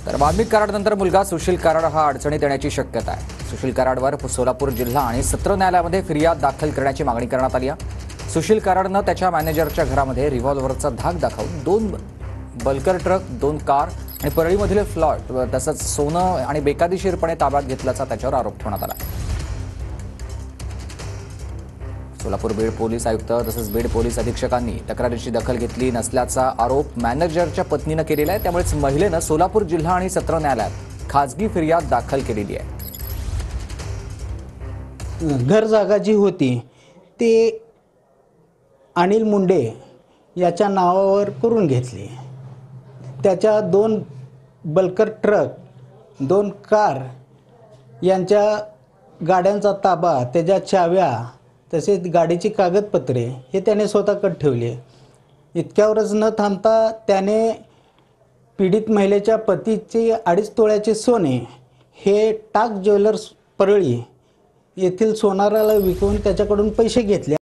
तर वाल्मिक कराडनंतर मुलगा सुशील कराड हा अडचणीत येण्याची शक्यता आहे। सुशील कराडवर सोलापूर जिल्हा आणि सत्र न्यायालयामध्ये फिर्याद दाखल करण्याची मागणी करण्यात आली आहे। सुशील कराडनं त्याच्या मॅनेजरच्या घरामध्ये रिव्हॉल्व्हरचा धाक दाखवून 2 बल्कर ट्रक, 2 कार आणि परळीमधील फ्लॅट तसंच सोनं आणि बेकायदेशीरपणे ताब्यात घेतल्याचा त्याच्यावर आरोप ठेवण्यात आला। सोलापूर बीड पोलीस आयुक्त तसंच बीड पोलीस अधीक्षकांनी तक्रारीची दखल घेतली नसल्याचा आरोप मॅनेजरच्या पत्नीने केलेला आहे। त्यामुळेच महिलेनं सोलापूर जिल्हा आणि सत्र न्यायालयात खासगी फिर्याद दाखल केलेली आहे। घर जागा जी होती ते अनिल मुंडे याच्या नावावर करून घेतली। त्याच्या 2 बल्कर ट्रक, 2 कार यांच्या गाड्यांचा ताबा, त्याच्या चाव्या तसेच गाडीची कागदपत्रे हे त्याने स्वतःकडे ठेवले। इतक्यावरच न थांबता त्याने पीडित महिलेच्या पतीचे 2.5 तोळ्याचे सोने हे टाक ज्वेलर्स परळी येथील सोनाराला विकून त्याच्याकडून पैसे घेतले।